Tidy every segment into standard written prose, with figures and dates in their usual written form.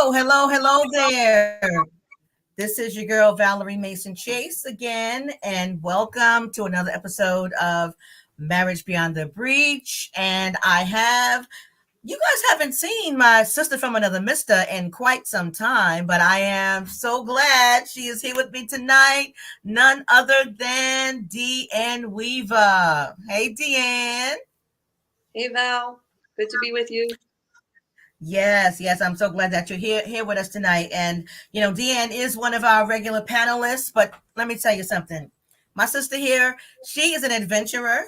Hello there. This is your girl, Valerie Mason Chase, again, and welcome to another episode of Marriage Beyond the Breach. And you guys haven't seen my sister from another mister in quite some time, but I am so glad she is here with me tonight. None other than Deanne Weaver. Hey, Deanne. Hey Val, good to be with you. Yes, I'm so glad that you're here with us tonight. And Deanne is one of our regular panelists, but let me tell you something. My sister here, she is an adventurer,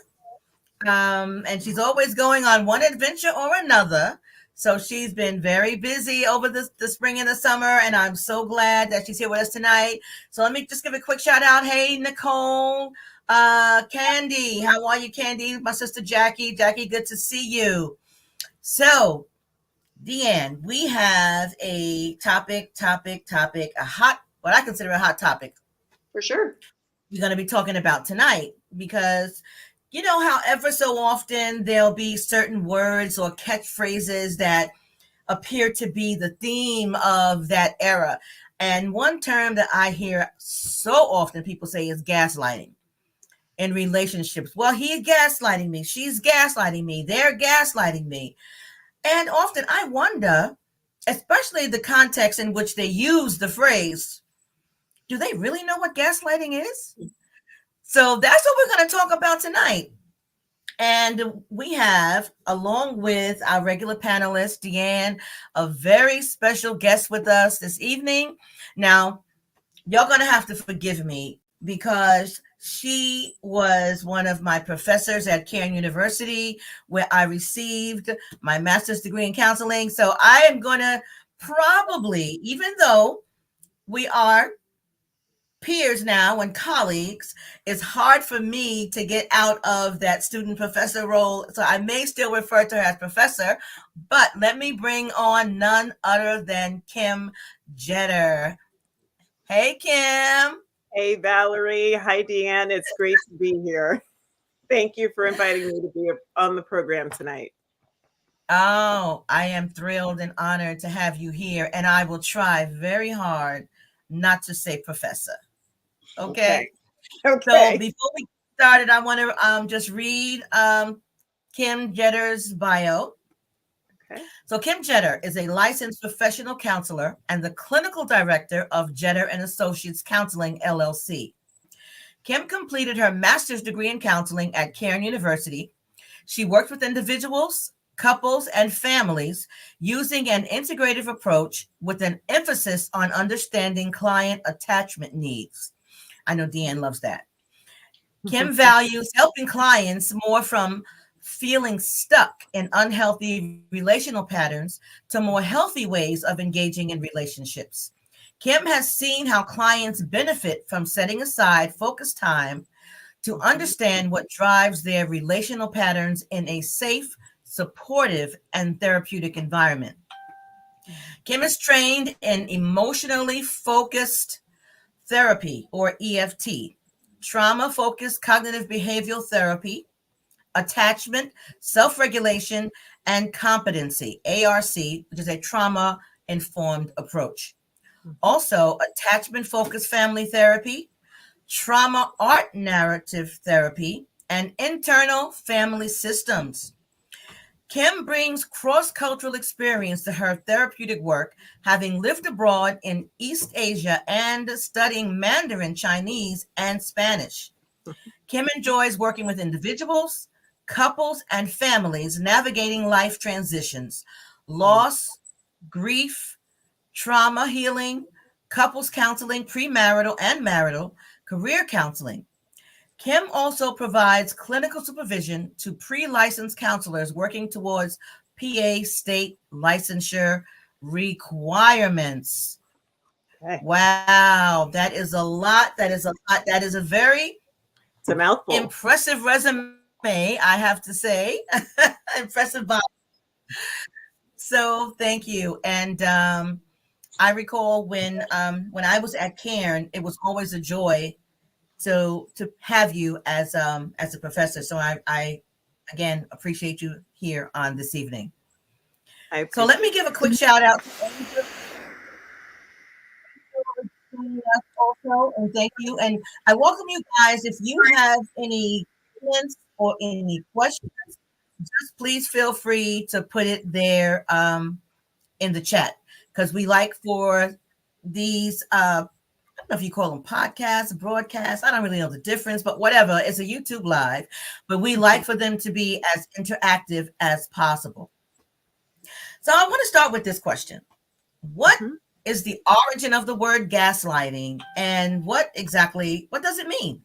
and she's always going on one adventure or another. So she's been very busy over the spring and the summer, and I'm so glad that she's here with us tonight. So let me just give a quick shout out. Hey, Nicole, Candy, how are you, Candy? My sister Jackie, good to see you. So Deanne, we have a what I consider a hot topic. For sure. We're going to be talking about tonight because, how ever so often there'll be certain words or catchphrases that appear to be the theme of that era. And one term that I hear so often people say is gaslighting in relationships. Well, he's gaslighting me. She's gaslighting me. They're gaslighting me. And often I wonder, especially the context in which they use the phrase, do they really know what gaslighting is? So that's what we're going to talk about tonight. And we have, along with our regular panelist, Deanne, a very special guest with us this evening. Now, y'all going to have to forgive me because she was one of my professors at Cairn University, where I received my master's degree in counseling. So I am going to probably, even though we are peers now and colleagues, it's hard for me to get out of that student professor role. So I may still refer to her as professor, but let me bring on none other than Kim Jetter. Hey, Kim. Hey, Valerie. Hi, Deanne. It's great to be here. Thank you for inviting me to be on the program tonight. Oh, I am thrilled and honored to have you here, and I will try very hard not to say professor. Okay. So before we started, I want to just read Kim Jetter's bio. Okay. So Kim Jetter is a licensed professional counselor and the clinical director of Jetter and Associates Counseling, LLC. Kim completed her master's degree in counseling at Cairn University. She worked with individuals, couples, and families using an integrative approach with an emphasis on understanding client attachment needs. I know Deanne loves that. Kim values helping clients more from feeling stuck in unhealthy relational patterns to more healthy ways of engaging in relationships. Kim has seen how clients benefit from setting aside focused time to understand what drives their relational patterns in a safe, supportive, and therapeutic environment. Kim is trained in emotionally focused therapy, or EFT, trauma-focused cognitive behavioral therapy, attachment, self-regulation, and competency, ARC, which is a trauma-informed approach. Also, attachment-focused family therapy, trauma art narrative therapy, and internal family systems. Kim brings cross-cultural experience to her therapeutic work, having lived abroad in East Asia and studying Mandarin, Chinese, and Spanish. Kim enjoys working with individuals, couples, and families navigating life transitions, loss, grief, trauma healing, couples counseling, premarital and marital, career counseling. Kim also provides clinical supervision to pre-licensed counselors working towards PA state licensure requirements. Okay. Wow, that is a lot. That is a very it's a mouthful. Impressive resume, I have to say. Impressive bio. So thank you. And I recall when I was at Cairn, it was always a joy to have you as a professor. So I again appreciate you here on this evening. So let me give a quick shout out to Angel. joining us also, and thank you. And I welcome you guys. If you have any comments or any questions, just please feel free to put it there in the chat, because we like for these I don't know if you call them podcasts, broadcasts. I don't really know the difference, but whatever. It's a YouTube live, but we like for them to be as interactive as possible. So I want to start with this question. What is the origin of the word gaslighting, and what does it mean?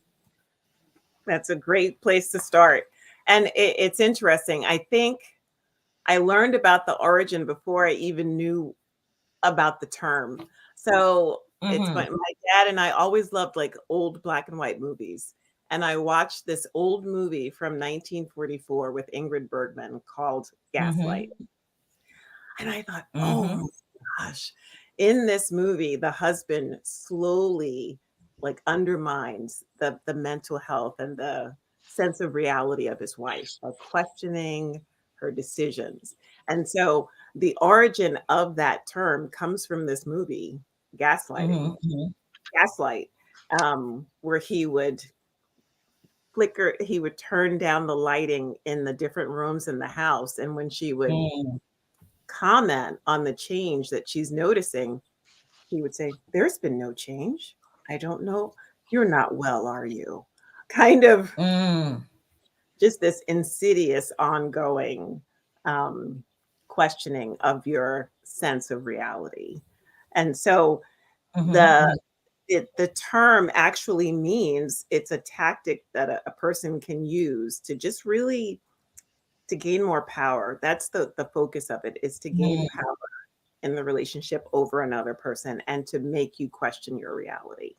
That's a great place to start. And it's interesting. I think I learned about the origin before I even knew about the term. So it's my dad and I always loved like old black and white movies. And I watched this old movie from 1944 with Ingrid Bergman called Gaslight. And I thought, oh my gosh, in this movie, the husband slowly like undermines the mental health and the sense of reality of his wife by questioning her decisions. And so the origin of that term comes from this movie, Gaslighting, Gaslight, where he would turn down the lighting in the different rooms in the house. And when she would comment on the change that she's noticing, he would say, "There's been no change. I don't know. You're not well, are you?" Kind of just this insidious, ongoing questioning of your sense of reality. And so the term actually means it's a tactic that a person can use to just really to gain more power. That's the focus of it, is to gain power in the relationship over another person and to make you question your reality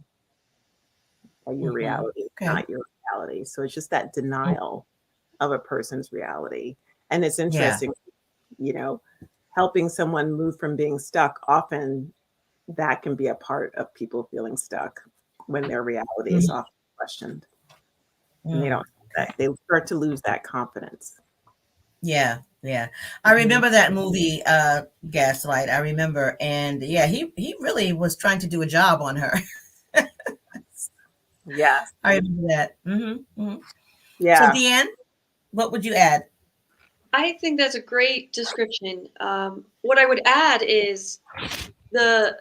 or your reality, not your reality. So it's just that denial of a person's reality. And it's interesting, you know, helping someone move from being stuck. Often that can be a part of people feeling stuck when their reality is often questioned. And they don't, they start to lose that confidence. Yeah. I remember that movie, Gaslight. I remember. And yeah, he really was trying to do a job on her. Yes. I remember that. Yeah. So Deanne, what would you add? I think that's a great description. What I would add is the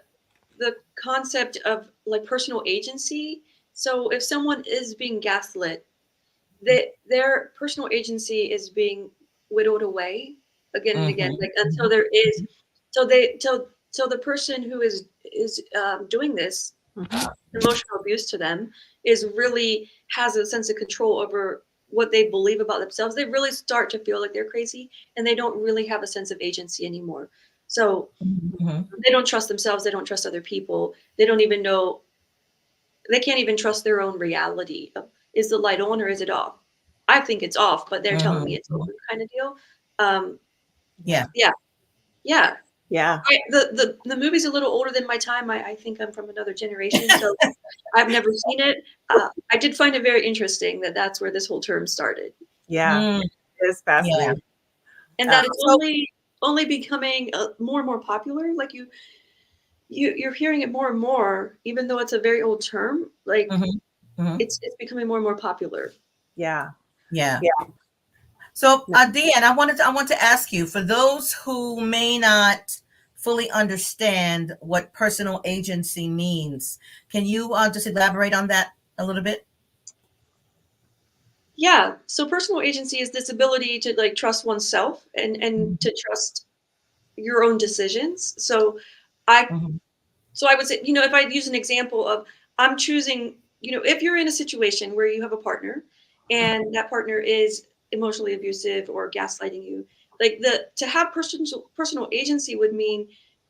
concept of like personal agency. So if someone is being gaslit, their personal agency is being whittled away again and again, like until there is, till the person who is doing this emotional abuse to them is really has a sense of control over what they believe about themselves. They really start to feel like they're crazy, and they don't really have a sense of agency anymore. So they don't trust themselves. They don't trust other people. They don't even know. They can't even trust their own reality. Is the light on or is it off? I think it's off, but they're telling me it's on, kind of deal. Yeah. The movie's a little older than my time. I think I'm from another generation, so I've never seen it. I did find it very interesting that that's where this whole term started. Yeah, it's fascinating. And that it's only becoming more and more popular. Like you're hearing it more and more, even though it's a very old term. Like it's becoming more and more popular. Yeah. So Deanne, I want to ask you, for those who may not fully understand what personal agency means, can you just elaborate on that a little bit? Yeah. So personal agency is this ability to like trust oneself and to trust your own decisions. So I would say, if I use an example of I'm choosing, if you're in a situation where you have a partner and that partner is emotionally abusive or gaslighting you, like to have personal agency would mean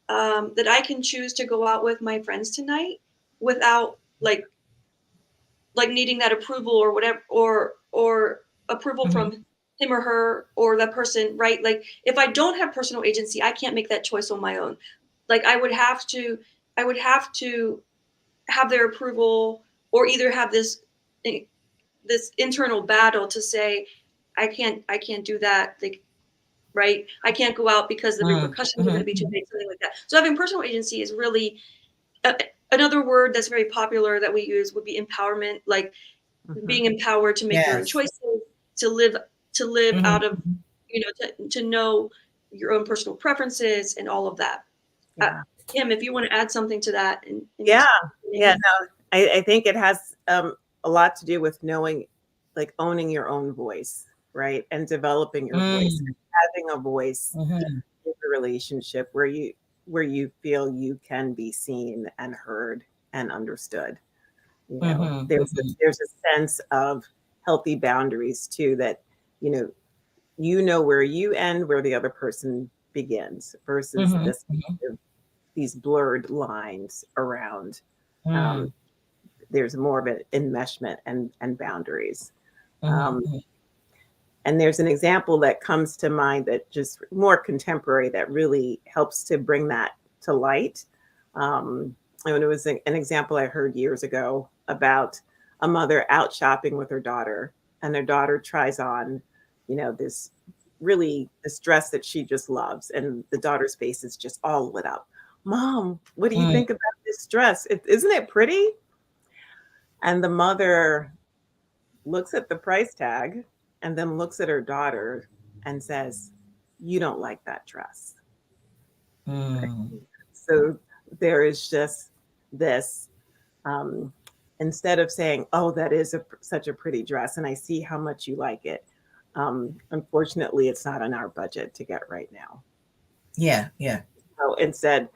that I can choose to go out with my friends tonight without like needing that approval or whatever, or approval from him or her or that person, right? Like if I don't have personal agency, I can't make that choice on my own. Like I would have to have their approval, or either have this internal battle to say, I can't do that. Like, right. I can't go out because the repercussions are going to be too big, something like that. So having personal agency is really another word that's very popular that we use would be empowerment, like being empowered to make your own Yes. choices, to live out of, Mhm. to know your own personal preferences and all of that. Yeah. Kim, if you want to add something to that, and Yeah. Yeah. No, I think it has a lot to do with knowing, like owning your own voice, right? And developing your voice, Mm. having a voice Mhm. in a relationship where you feel you can be seen and heard and understood. You know, Mhm. Mhm. there's a sense of healthy boundaries too, that, you know where you end, where the other person begins, versus Mhm. this Mhm. these blurred lines around. Um, Mm. there's more of an enmeshment and boundaries. Mhm. Um, Mhm. and there's an example that comes to mind that just more contemporary that really helps to bring that to light. And it was an example I heard years ago about a mother out shopping with her daughter, and their daughter tries on, this dress that she just loves, and the daughter's face is just all lit up. Mom, what do you Mm. think about this dress? Isn't it pretty? And the mother looks at the price tag and then looks at her daughter and says, "You don't like that dress." Mm. So there is just this, um, instead of saying, "Oh, that is such a pretty dress, and I see how much you like it." Unfortunately, it's not on our budget to get right now. Yeah. Yeah. So instead,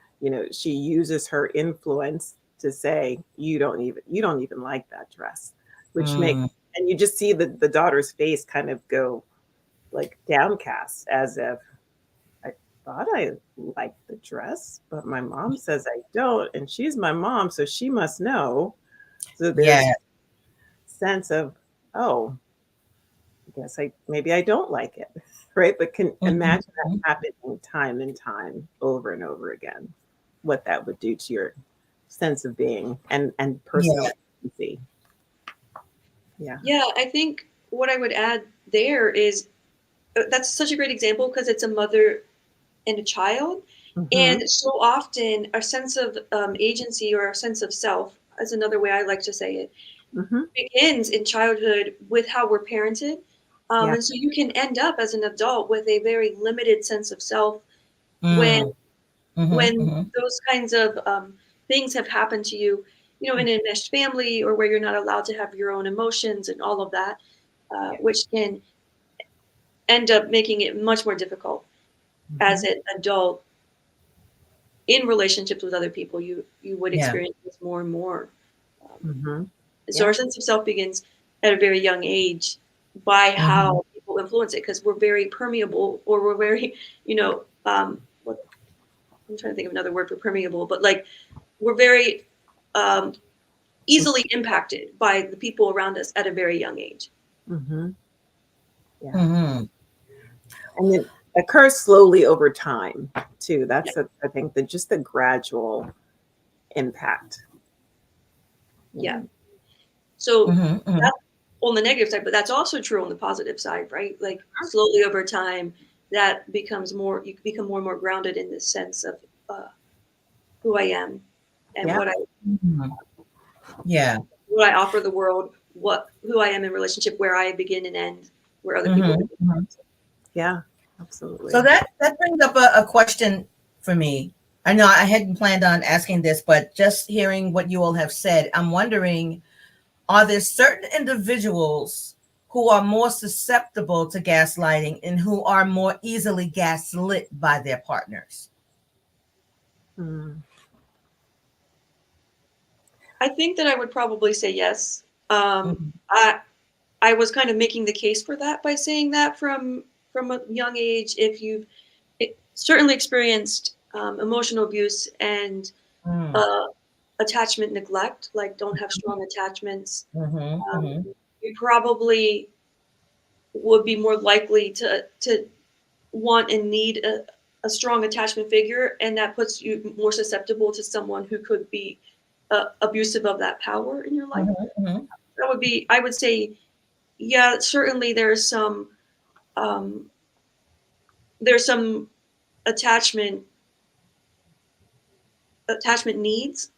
she uses her influence to say, "You don't even like that dress," which makes, Mm. and you just see the daughter's face kind of go like downcast, as if, "I thought I liked the dress, but my mom says I don't, and she's my mom, so she must know." So there's Yeah. sense of, "Oh, I guess maybe I don't like it," right? But can Mhm. imagine that Mhm. happening time and time over and over again, what that would do to your sense of being and Yeah. personal agency. Yeah. Yeah, I think what I would add there is that's such a great example because it's a mother and a child. Mhm. And so often, our sense of agency or our sense of self, is another way I like to say it, Mhm. begins in childhood with how we're parented. Yeah. And so you can end up as an adult with a very limited sense of self when Mm. Mhm. Mhm. those kinds of things have happened to you, in an enmeshed family or where you're not allowed to have your own emotions and all of that, Yeah. which can end up making it much more difficult as Mhm. an adult in relationships with other people. You would Yeah. experience this more and more. Um, Mhm. so Yeah. our sense of self begins at a very young age by Mhm. how people influence it because we're very permeable or we're very, what, I'm trying to think of another word for permeable, but like we're very um, easily impacted by the people around us at a very young age. Mhm. Yeah. Mhm. And it occurs slowly over time too. Yeah. I think that just the gradual impact. Yeah. Yeah. So Mhm. Mhm. that's on the negative side, but that's also true on the positive side, right? Like slowly over time, that becomes more, you become more and more grounded in this sense of uh, who I am and Yeah. Mhm. Yeah. what I offer the world, who I am in relationship, where I begin and end, where other people Mhm. begin. Mhm. Yeah. So Absolutely. that brings up a question for me. I know I hadn't planned on asking this, but just hearing what you all have said, I'm wondering, are there certain individuals who are more susceptible to gaslighting and who are more easily gaslit by their partners? Mm. I think that I would probably say yes. Mhm. I was kind of making the case for that by saying that from a young age, if you've certainly experienced emotional abuse and Mm. uh, attachment neglect, like don't have strong attachments, Mhm. um, Mhm. you probably would be more likely to want and need a strong attachment figure, and that puts you more susceptible to someone who could be abusive of that power in your life. Mhm. Mhm. That would be, I would say, yeah, certainly um, there's some attachment attachment needs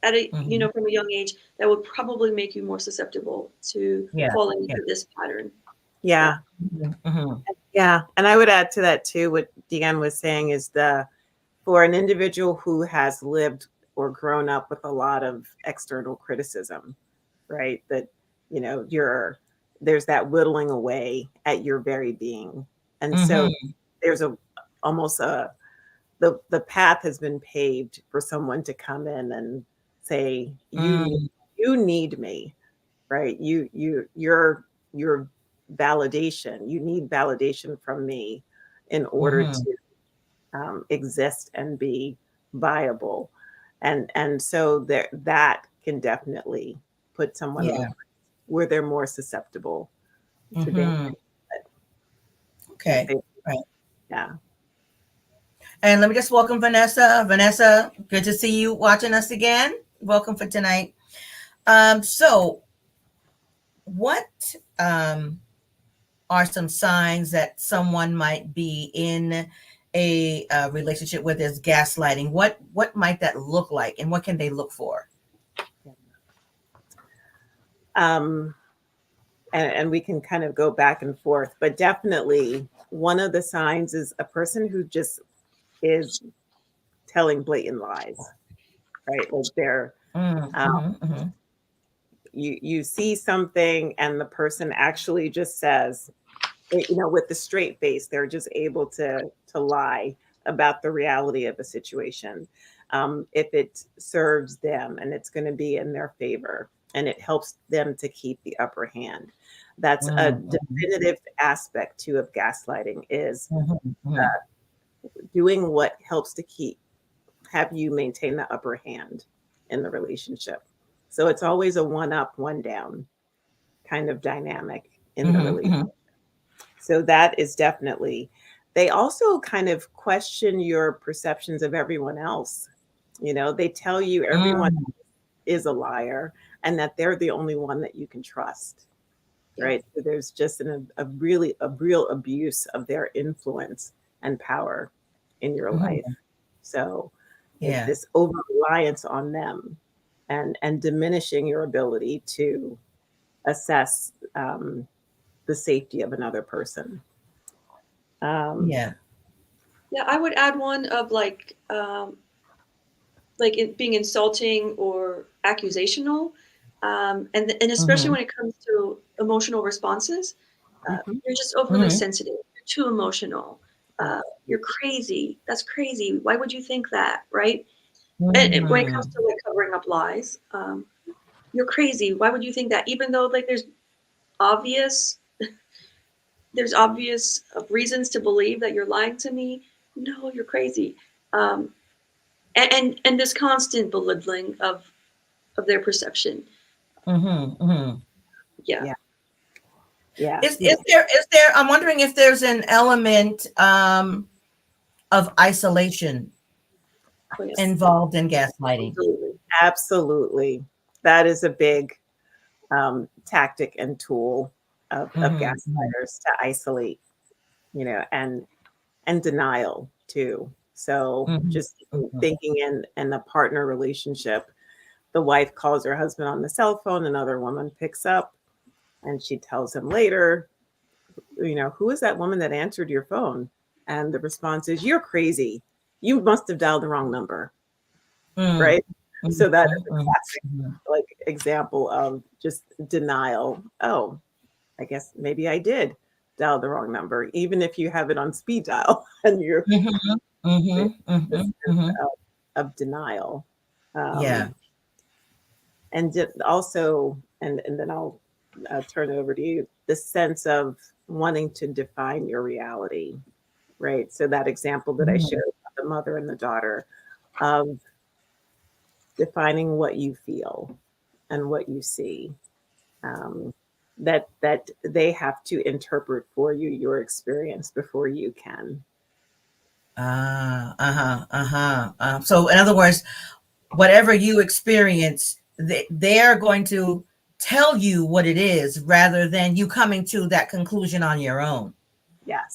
at a Mhm. from a young age that would probably make you more susceptible to Yeah. falling Yeah. into this pattern. Yeah. Mhm. Yeah. And I would add to that too, what Deanne was saying is for an individual who has lived or grown up with a lot of external criticism, right? That, there's that whittling away at your very being. And so Mhm. there's almost the path has been paved for someone to come in and say, Mm. you need me, right? Your validation, you need validation from me in order Mhm. to exist and be viable. And so that can definitely put someone in a Yeah. place where they're more susceptible to being Mhm. if Okay. they, Right. yeah. And let me just welcome Vanessa. Vanessa, good to see you watching us again. Welcome for tonight. So what are some signs that someone might be in a relationship where there's gaslighting? What might that look like, and what can they look for? um and we can kind of go back and forth, but definitely one of the signs is a person who just is telling blatant lies, right? Like they're Mm-hmm, mm-hmm. you see something and the person actually just says, with the straight face, they're just able to lie about the reality of a situation, if it serves them and it's going to be in their favor and it helps them to keep the upper hand. That's a Mm-hmm, definitive aspect too of gaslighting, is mm-hmm, doing what helps to have you maintain the upper hand in the relationship. So it's always a one up, one down kind of dynamic in the relationship. mm-hmm, So that is definitely, they also kind of question your perceptions of everyone else. They tell you everyone mm-hmm. is a liar and that they're the only one that you can trust. Yeah. Right. So there's just a real abuse of their influence and power in your life. Mm-hmm. So it's Yeah. this over reliance on them and diminishing your ability to assess the safety of another person. Um, Yeah. Yeah, I would add one of like it being insulting or accusational, and especially Mm-hmm. when it comes to emotional responses. mhm, You're just overly Mm-hmm. sensitive. You're too emotional. You're crazy. That's crazy. Why would you think that, right? And when it comes Mm-hmm. to like covering up lies, you're crazy. Why would you think that? Even though like obvious, there's obvious reasons to believe that you're lying to me. No, you're crazy. Um, and this constant belittling of their perception. Mm-hmm. Mm-hmm. Yeah. yeah, yeah, Is there I'm wondering if there's an element of isolation Oh, yes. involved in gaslighting. Absolutely. absolutely. That is a big tactic and tool of Mm-hmm. gaslighters, to isolate, and denial too. So Mm-hmm. just Mm-hmm. thinking in a partner relationship, the wife calls her husband on the cell phone, another woman picks up, and she tells him later, who is that woman that answered your phone? And the response is, you're crazy. You must have dialed the wrong number, Mm-hmm. right? So that is a classic Mm-hmm. like example of just denial. Oh, I guess maybe I did dial the wrong number, even if you have it on speed dial and you're Mm-hmm. Mm-hmm. this Mm-hmm. sense Mm-hmm. of denial. Yeah. Um, and also, and then I'll turn it over to you, the sense of wanting to define your reality, right? So that example that I Mm-hmm. showed, the mother and the daughter, of defining what you feel and what you see, um, that they have to interpret for you your experience before you can. Uh-huh. Uh-huh. So in other words, whatever you experience, they're going to tell you what it is rather than you coming to that conclusion on your own.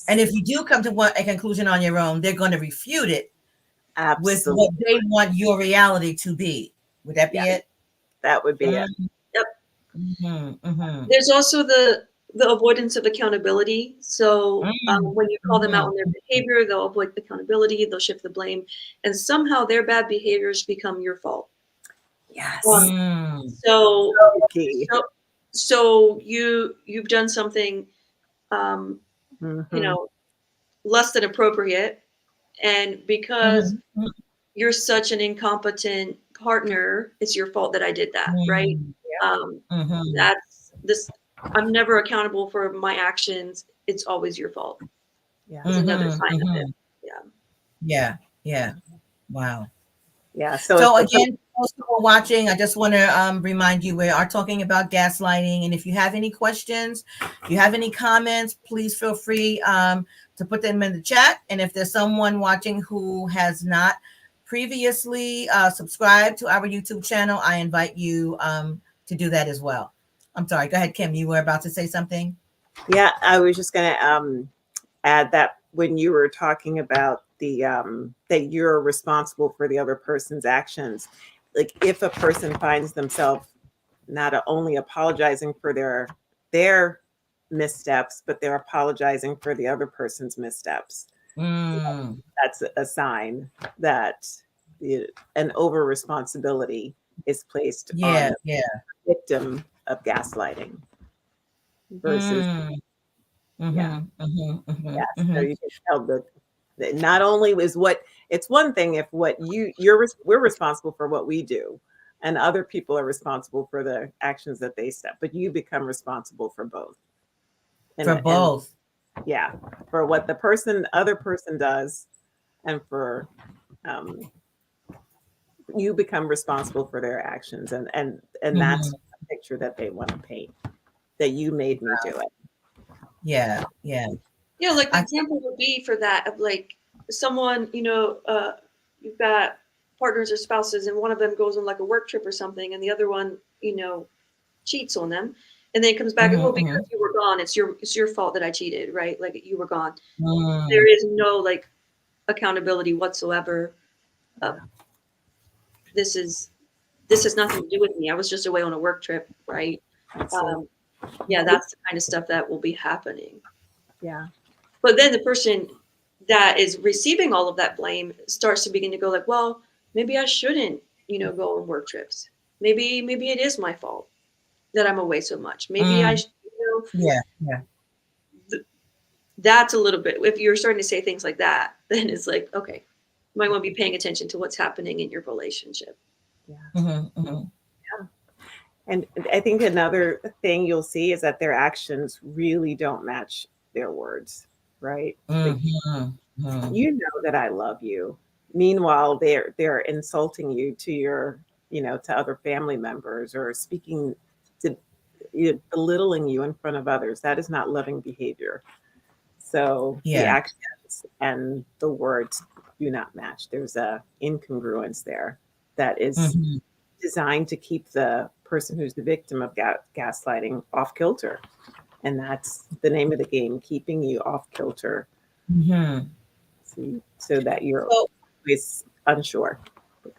And Yes, if you do come to a conclusion on your own, they're going to refute it with what absolutely. they want your reality to be. Would that be Yeah. it? That would be it. Yep. Mm-hmm. There's also the avoidance of accountability. So when you call them out on their behavior, they'll avoid accountability, they'll shift the blame, and somehow their bad behaviors become your fault. Yes. So, Okay. so you've done something, you know, less than appropriate, and because you're such an incompetent partner, it's your fault that I did that, right? That's this. I'm never accountable for my actions. It's always your fault. Yeah. It's another sign of it. Yeah. Yeah. Yeah. Wow. Yeah. So again, for those who are watching, I just want to remind you we are talking about gaslighting, and if you have any questions, if you have any comments, please feel free to put them in the chat. And if there's someone watching who has not previously subscribed to our YouTube channel, I invite you to do that as well. I'm sorry. Go ahead, Kim. You were about to say something. Yeah, I was just going to add that when you were talking about the that you're responsible for the other person's actions, like if a person finds themselves not only apologizing for their missteps, but they're apologizing for the other person's missteps, that's a sign that an over responsibility is placed on the victim of gaslighting versus so you can tell that not only is what it's one thing if what we're responsible for what we do and other people are responsible for the actions that they step, but you become responsible for both. Yeah, for what the other person does, and for you become responsible for their actions, and that's the picture that they want to paint, that you made me do it. Yeah. Like the example would be for that of like someone, you've got partners or spouses, and one of them goes on like a work trip or something, and the other one, cheats on them, and then it comes back and because you were gone, it's your fault that I cheated, right? Like you were gone. There is no like accountability whatsoever. This has nothing to do with me. I was just away on a work trip, right? That's the kind of stuff that will be happening. Yeah. But then the person that is receiving all of that blame starts to begin to go like, well, maybe I shouldn't, go on work trips. Maybe it is my fault that I'm away so much. Maybe I should, that's a little bit, if you're starting to say things like that, then it's like, okay, you might want to be paying attention to what's happening in your relationship. Yeah. And I think another thing you'll see is that their actions really don't match their words, right? You know that I love you. Meanwhile, they're insulting you to your, to other family members, or speaking to belittling you in front of others. That is not loving behavior. So the actions and the words do not match. There's a incongruence there that is designed to keep the person who's the victim of gaslighting off kilter. And that's the name of the game, keeping you off kilter. So that you're always unsure.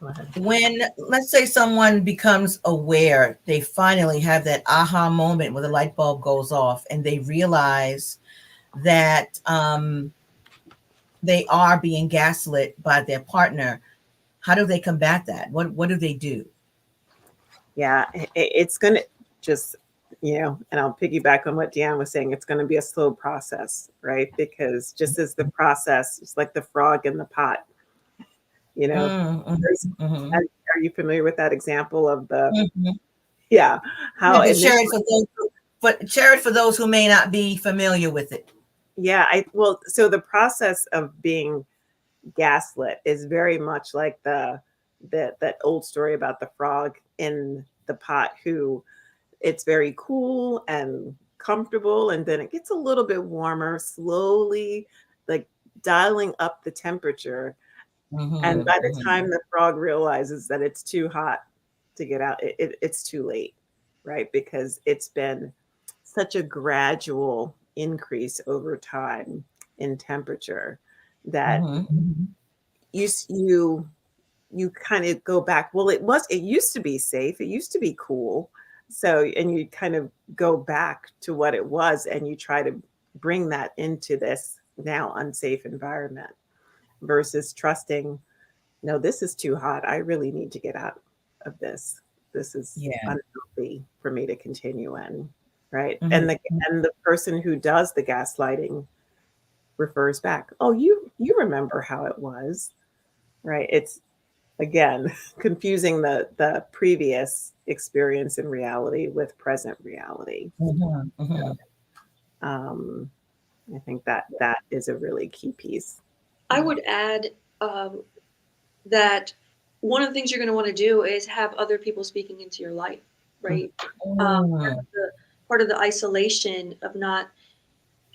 Go ahead. When, let's say, someone becomes aware, they finally have that aha moment where the light bulb goes off and they realize that they are being gaslit by their partner. How do they combat that? What do they do? Yeah, it's going to just, and I'll piggyback on what Deanne was saying. It's going to be a slow process, right? Because just as the process, it's like the frog in the pot, Are you familiar with that example of the, how share it for those who may not be familiar with it. Yeah, so the process of being gaslit is very much like that old story about the frog in the pot, who it's very cool and comfortable, and then it gets a little bit warmer, slowly, like dialing up the temperature. And by the time the frog realizes that it's too hot to get out, it's too late, right? Because it's been such a gradual increase over time in temperature that you kind of go back, well, it used to be safe, it used to be cool. So, and you kind of go back to what it was, and you try to bring that into this now unsafe environment versus trusting, no, this is too hot. I really need to get out of this. This is Yeah. unhealthy for me to continue in, right? Mhm. And the person who does the gaslighting refers back, oh, you remember how it was, right? It's, again, confusing the previous experience in reality with present reality. Mhm. Mhm. Um, I think that is a really key piece. I would add that one of the things you're going to want to do is have other people speaking into your life, right? Mm. Part of the isolation of not,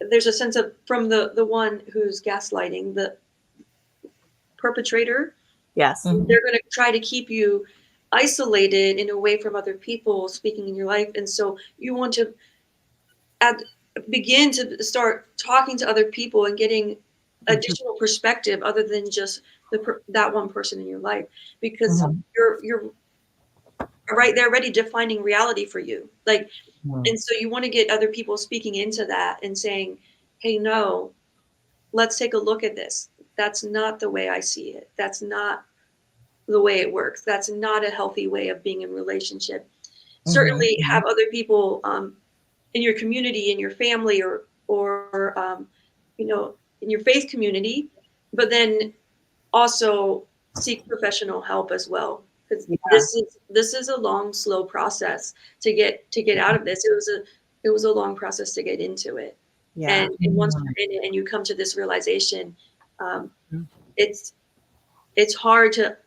there's a sense of, from the one who's gaslighting, the perpetrator, Yes. Mhm. they're going to try to keep you isolated and away from other people speaking in your life. And so you want to begin to start talking to other people and getting additional perspective other than just that one person in your life, because Mhm. you're right there ready defining reality for you, like, Mhm. and so you want to get other people speaking into that and saying, hey, no, let's take a look at this. That's not the way I see it. That's not the way it works. That's not a healthy way of being in relationship. Certainly Mhm. have other people in your community, in your family, or you know, in your faith community, but then also seek professional help as well, because Yeah. this is a long, slow process to get out of this. It was a long process to get into it, Yeah. and once Mhm. you're in it and you come to this realization, um, Mhm. it's it's hard to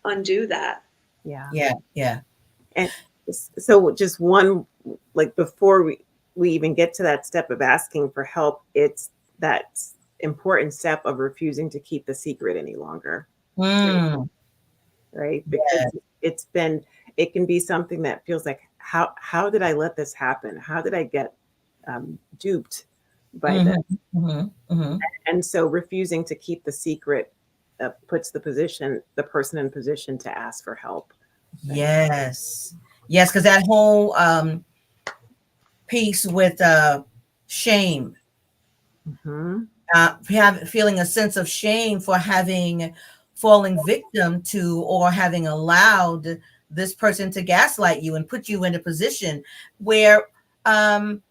undo that. Yeah. Yeah. Yeah. And so just one, like before we even get to that step of asking for help, it's that important step of refusing to keep the secret any longer, Mm. right? Yeah. Because it's been, it can be something that feels like, how did I let this happen? How did I get duped by this? Mhm. Mhm. Mhm. And so refusing to keep the secret puts the person in position to ask for help. Right? Yes. Yes, because that whole piece with shame, Mhm. feeling a sense of shame for having fallen victim to or having allowed this person to gaslight you and put you in a position where um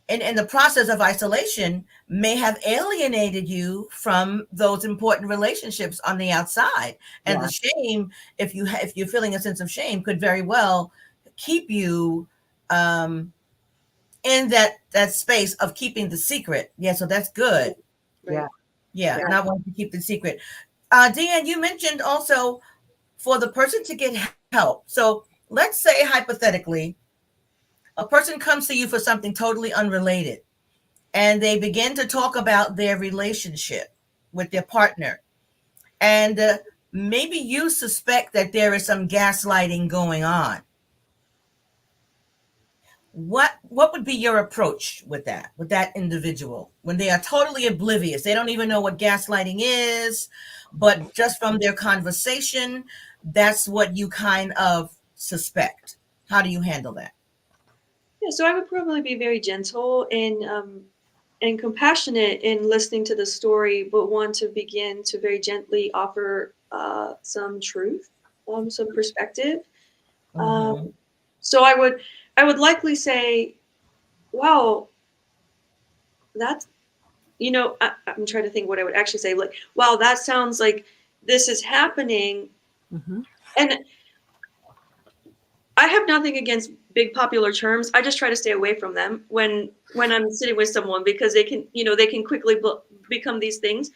in the process of isolation may have alienated you from those important relationships on the outside, and the Yeah. shame, if you're feeling a sense of shame, could very well keep you um in that space of keeping the secret. Yeah, so that's good. Yeah. Right. Yeah, Yeah. not wanting to keep the secret. Deanne, you mentioned also for the person to get help. So let's say hypothetically a person comes to you for something totally unrelated, and they begin to talk about their relationship with their partner, and maybe you suspect that there is some gaslighting going on. What would be your approach with that individual when they are totally oblivious? They don't even know what gaslighting is, but just from their conversation, that's what you kind of suspect. How do you handle that? Yeah, so I would probably be very gentle and compassionate in listening to the story, but want to begin to very gently offer some truth, some perspective. Um, Mm-hmm. so I would likely say, "Wow, that's, you know," I'm trying to think what I would actually say. Like, "Wow, that sounds like this is happening," Mhm. and I have nothing against big popular terms. I just try to stay away from them when I'm sitting with someone, because they can, you know, they can quickly become these things.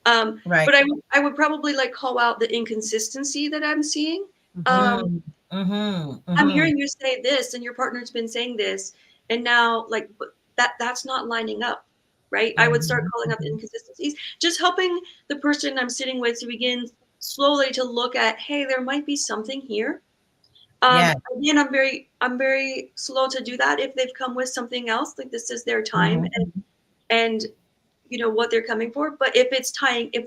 Right. But I would probably like call out the inconsistency that I'm seeing. Mhm. Um, Mm, mm-hmm. I'm Mm-hmm. hearing you say this, and your partner's been saying this, and now like, but that's not lining up, right? I would start calling out the Mm-hmm. inconsistencies, just helping the person I'm sitting with to begin slowly to look at, hey, there might be something here. Yeah. Again, I'm very slow to do that if they've come with something else. Like, this is their time, Mm-hmm. and what they're coming for. But if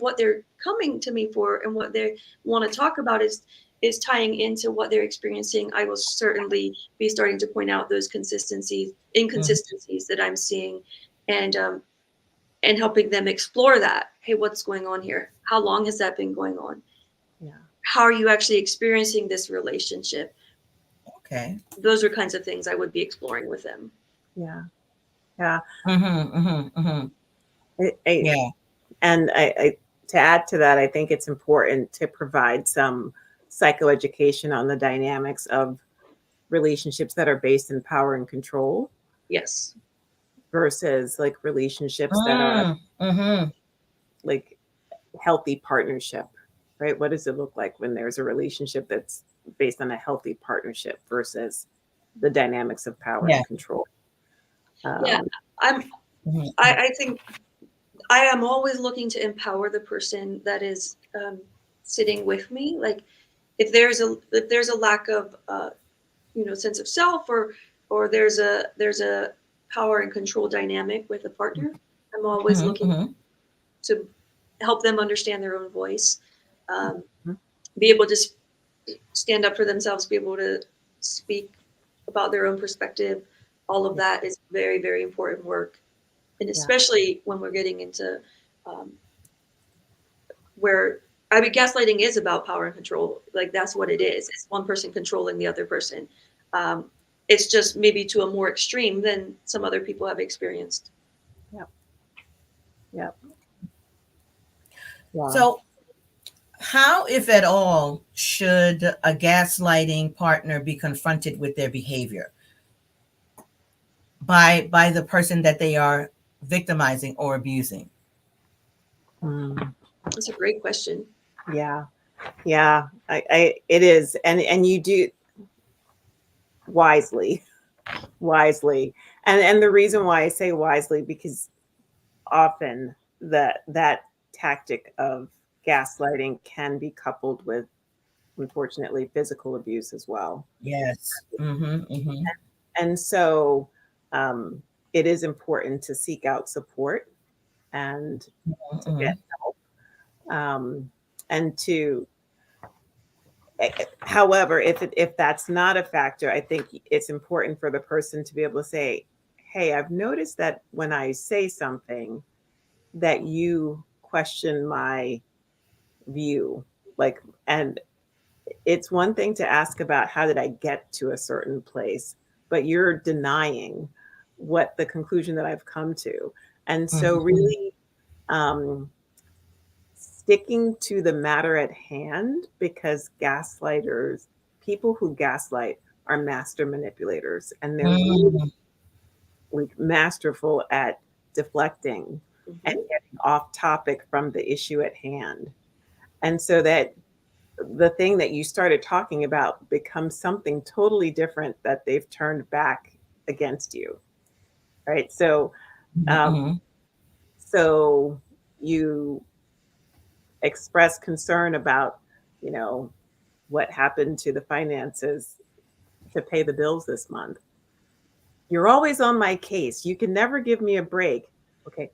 what they're coming to me for and what they want to talk about is tying into what they're experiencing, I will certainly be starting to point out those inconsistencies that I'm seeing, and helping them explore that. Hey, what's going on here? How long has that been going on? Yeah. How are you actually experiencing this relationship? Okay. Those are kinds of things I would be exploring with them. Yeah. Yeah. Yeah. And I to add to that, I think it's important to provide some psychoeducation on the dynamics of relationships that are based in power and control Yes. versus like relationships that are like healthy partnership, right? What does it look like when there's a relationship that's based on a healthy partnership versus the dynamics of power Yeah. and control? Yeah, I think I am always looking to empower the person that is sitting with me. Like if there's a lack of sense of self, or there's a power and control dynamic with a partner, I'm always looking to help them understand their own voice, be able to stand up for themselves, be able to speak about their own perspective. All of that is very, very important work. And especially when we're getting into where, I mean, gaslighting is about power and control. Like that's what it is. It's one person controlling the other person. It's just maybe to a more extreme than some other people have experienced. Yep. Yep. Yeah. So, how, if at all, should a gaslighting partner be confronted with their behavior by the person that they are victimizing or abusing? That's a great question. Yeah. Yeah. It is. And you do wisely. And the reason why I say wisely, because often that tactic of gaslighting can be coupled with, unfortunately, physical abuse as well. Yes. And so it is important to seek out support and to get help. And to, however, if that's not a factor, I think it's important for the person to be able to say, hey, I've noticed that when I say something that you question my view, like, and it's one thing to ask about how did I get to a certain place, but you're denying what the conclusion that I've come to. And so really sticking to the matter at hand, because gaslighters, people who gaslight, are master manipulators, and they're really like masterful at deflecting and getting off topic from the issue at hand. And so that the thing that you started talking about becomes something totally different that they've turned back against you. Right. So, so you express concern about, what happened to the finances to pay the bills this month. You're always on my case. You can never give me a break. Okay.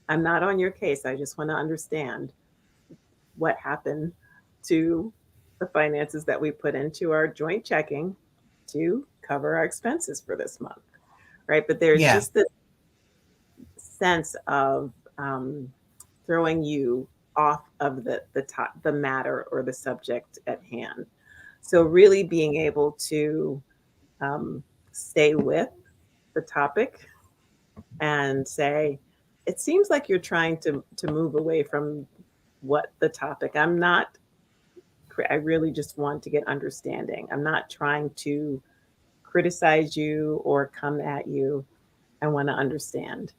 I'm not on your case. I just want to understand what happened to the finances that we put into our joint checking to cover our expenses for this month. Right. But there's just this sense of throwing you off of the matter or the subject at hand. So really being able to stay with the topic and say, it seems like you're trying to move away from what the topic. I really just want to get understanding. I'm not trying to criticize you or come at you. I want to understand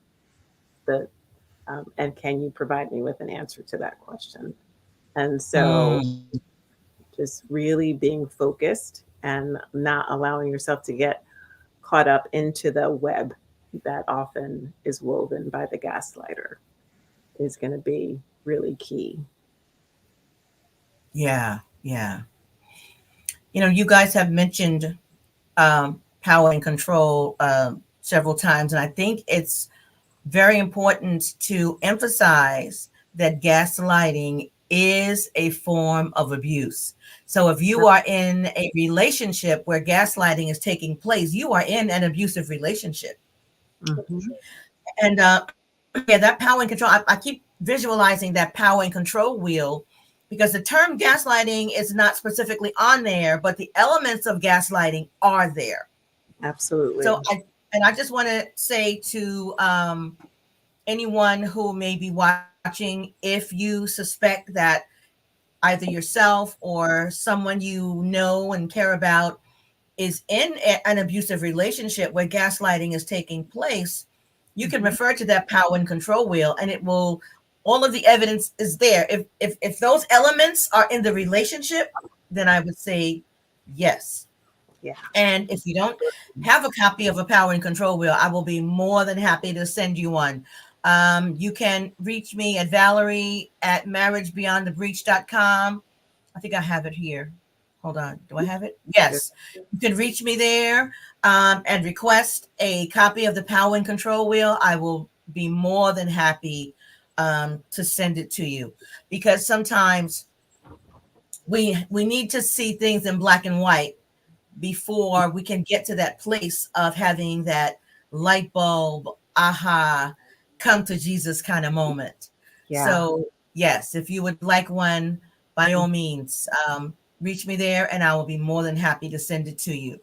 and can you provide me with an answer to that question? And so just really being focused and not allowing yourself to get caught up into the web that often is woven by the gaslighter is going to be really key. Yeah. You guys have mentioned power and control several times, and I think it's very important to emphasize that gaslighting is a form of abuse. So if you are in a relationship where gaslighting is taking place, you are in an abusive relationship. Mhm. And yeah, that power and control, I keep visualizing that power and control wheel, because the term gaslighting is not specifically on there, but the elements of gaslighting are there. Absolutely. So I just want to say to anyone who may be watching, if you suspect that either yourself or someone you know and care about is in an abusive relationship where gaslighting is taking place, you can refer to that power and control wheel, and it will, all of the evidence is there. If those elements are in the relationship, then I would say yes. Yeah. And if you don't have a copy of a power and control wheel, I will be more than happy to send you one. You can reach me at Valerie at marriagebeyondthebreach.com. I think I have it here. Hold on. Do I have it? Yes. You can reach me there and request a copy of the power and control wheel. I will be more than happy to send it to you, because sometimes we need to see things in black and white before we can get to that place of having that light bulb, aha, come to Jesus kind of moment. Yeah. So, yes, if you would like one, by all means, reach me there and I will be more than happy to send it to you.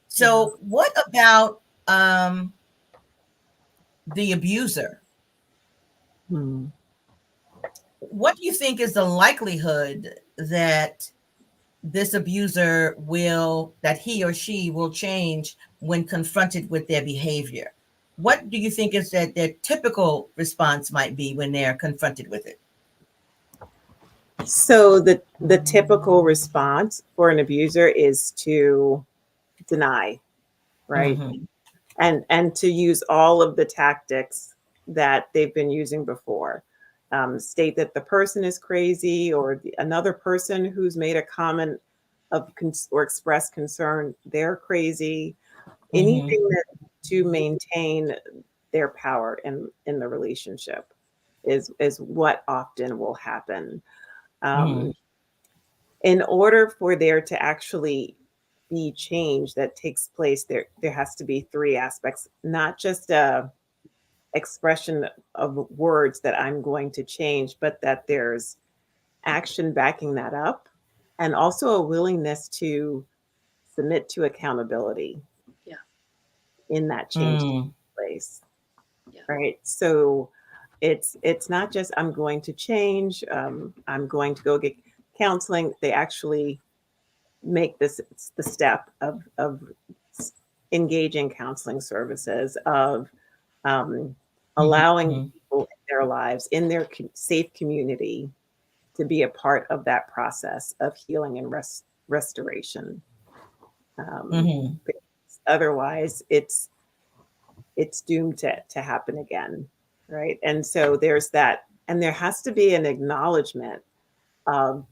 So, what about the abuser? Hmm. What do you think is the likelihood that this abuser will, that he or she will change when confronted with their behavior? What do you think is that their typical response might be when they're confronted with it? So the typical response for an abuser is to deny, right? Mm-hmm. And to use all of the tactics that they've been using before. State that the person is crazy, or another person who's made a comment of or expressed concern, they're crazy. Mm-hmm. Anything that to maintain their power in the relationship is what often will happen. Mm-hmm. Um, in order for there to actually be change that takes place, there has to be three aspects, not just a expression of words that I'm going to change, but that there's action backing that up, and also a willingness to submit to accountability Yeah. in that change Mm-hmm. place. Yeah. Right. So it's not just I'm going to change, I'm going to go get counseling. They actually make this the step of engaging counseling services, of allowing Mm-hmm. people in their lives, in their safe community, to be a part of that process of healing and restoration. Um, Mm-hmm. Otherwise, it's doomed to happen again, right? And so there's that, and there has to be an acknowledgement of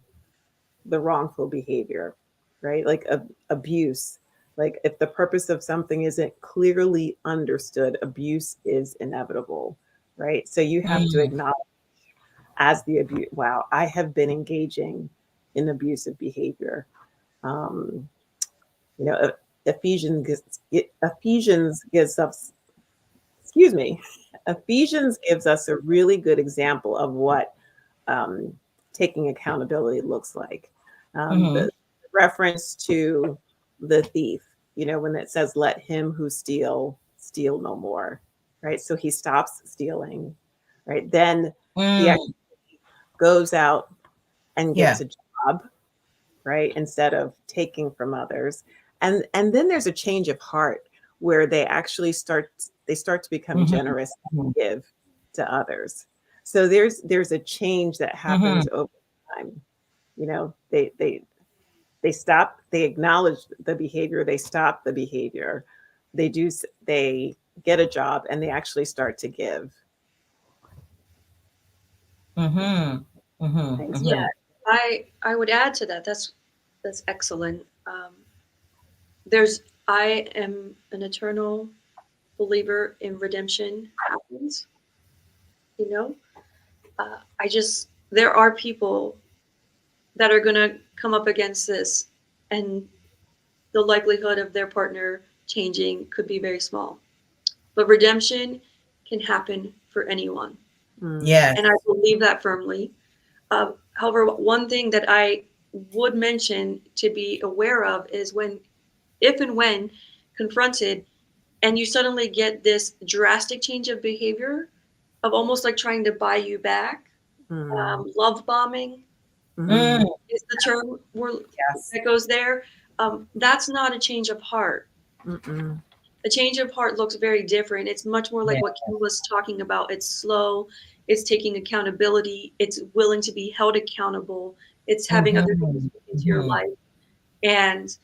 the wrongful behavior, right? Like abuse. Like if the purpose of something isn't clearly understood, abuse is inevitable, right? So you have to acknowledge as the abuse, wow, I have been engaging in abusive behavior. Um, you know, Ephesians gives us, excuse me, Ephesians gives us a really good example of what um, taking accountability looks like. Mm-hmm. The reference to the thief, when it says, let him who steal no more, right? So he stops stealing, right? Then he Mm. actually goes out and Yeah. gets a job, right? Instead of taking from others. And then there's a change of heart where they start to become Mm-hmm. generous and give to others. So there's a change that Mm-hmm. happens over time. They stop, they acknowledge the behavior, they stop the behavior, they get a job, and they actually start to give. Mm-hmm. Mm-hmm. Thanks for Yeah. Mm-hmm. that. I would add to that. That's excellent. There's I am an eternal believer in redemption happens. happens, you know, there are people that are going to come up against this, and the likelihood of their partner changing could be very small. But redemption can happen for anyone. Yeah. And I believe that firmly. However, one thing that I would mention to be aware of is if and when confronted, and you suddenly get this drastic change of behavior of almost like trying to buy you back. Love bombing Mm, is the term Yes. that goes there. That's not a change of heart. Mm-mm. A change of heart looks very different. It's much more like yeah. what Kim was talking about. It's slow. It's taking accountability. It's willing to be held accountable. It's having other people Mhm, speak into your mhm. life. And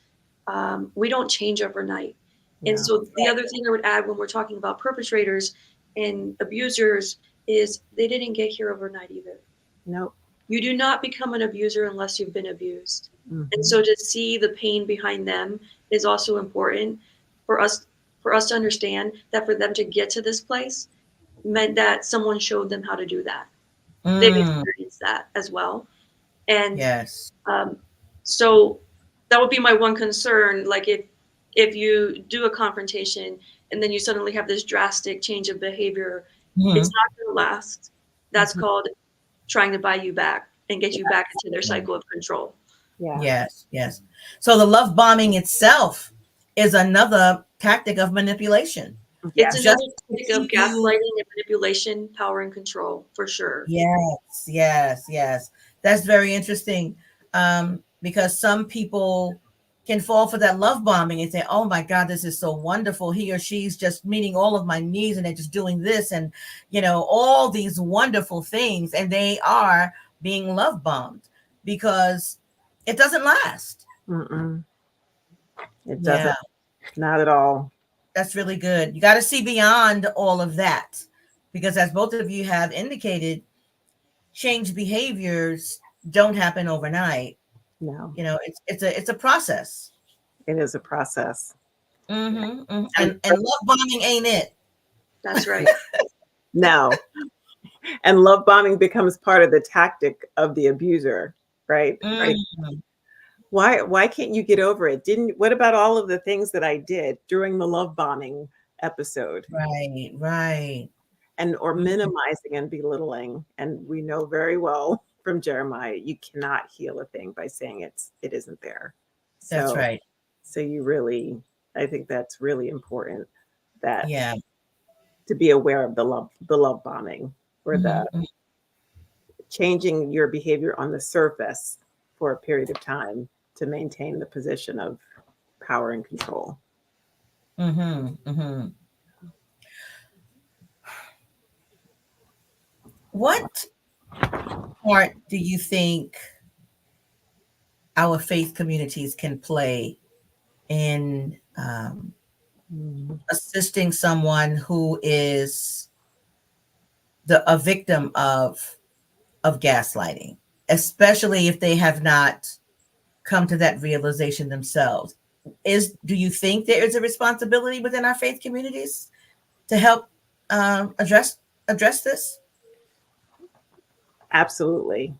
we don't change overnight. And Yeah. so the other thing I would add when we're talking about perpetrators and abusers is they didn't get here overnight either. Nope. You do not become an abuser unless you've been abused. And Mhm. so to see the pain behind them is also important for us to understand that for them to get to this place meant that someone showed them how to do that. They've Mm, experienced that as well. And yes. so that would be my one concern. Like if you do a confrontation and then you suddenly have this drastic change of behavior, it's Mhm. not going to last. That's Mhm. called trying to buy you back and get you back into their Yeah. cycle of control. Yeah. Yes, yes. So the love bombing itself is another tactic of manipulation. It's Yes. Just another to technique of keep you, gaslighting and manipulation, power and control, for sure. yes, yes, yes. That's very interesting. Because some people can fall for that love bombing and say, oh my God, this is so wonderful. He or she's just meeting all of my needs and they're just doing this and, all these wonderful things. And they are being love bombed because it doesn't last. Mm-mm. It Yeah, doesn't. Not at all. that's really good. You got to see beyond all of that because, as both of you have indicated, change behaviors don't happen overnight. No. It's a process. It is a process. And And love bombing ain't it. That's right. no. And love bombing becomes part of the tactic of the abuser, right? Like, Mm, why can't you get over it? What about all of the things that I did during the love bombing episode? right, right. Or Mhm. minimizing and belittling. And we know very well from Jeremiah, you cannot heal a thing by saying it isn't there. That's So right. you really, I think that's really important, that Yeah. to be aware of the love bombing, or the Mhm, changing your behavior on the surface for a period of time to maintain the position of power and control. mhm, mhm. What part do you think our faith communities can play in Mm. assisting someone who is a victim of gaslighting, especially if they have not come to that realization themselves? Do you think there is a responsibility within our faith communities to help address this? Absolutely.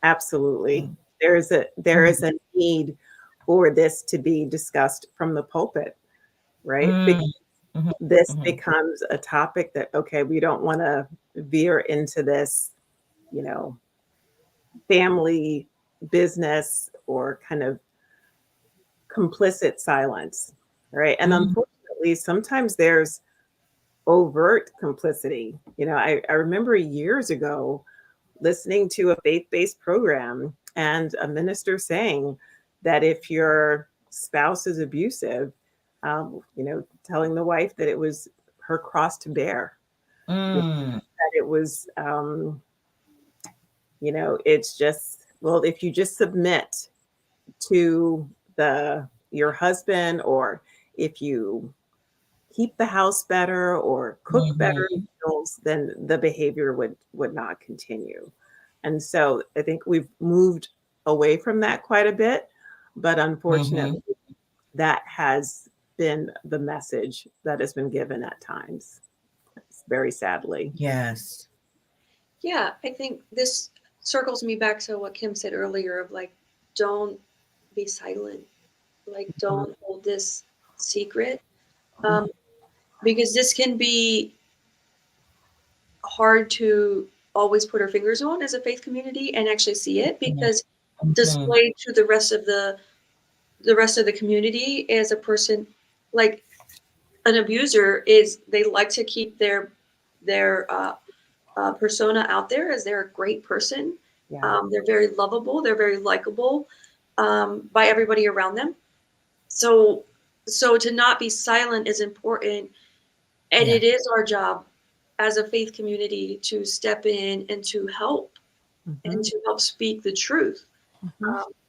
Absolutely. Mm, There is a need for this to be discussed from the pulpit, right? mm, Because mhm, this mhm, becomes a topic that, okay, we don't want to veer into this, you know, family business or kind of complicit silence, right? And mhm, unfortunately, sometimes there's overt complicity. I remember years ago listening to a faith-based program and a minister saying that if your spouse is abusive, telling the wife that it was her cross to bear, mm, that it was, it's just, well, if you just submit to your husband, or if you keep the house better or cook better mhm, meals, then the behavior would not continue. And so I think we've moved away from that quite a bit, but mhm. unfortunately, that has been the message that has been given at times. very sadly. Yes. Yeah, I think this circles me back to what Kim said earlier of like, don't be silent. Like, don't hold this secret. Because this can be hard to always put our fingers on as a faith community and actually see it, because displayed to the rest of the community as a person, like an abuser is, they like to keep their persona out there as they're a great person. Yeah. They're very lovable. They're very likable by everybody around them. So to not be silent is important, and Yeah. it is our job as a faith community to step in and to help and to help speak the truth.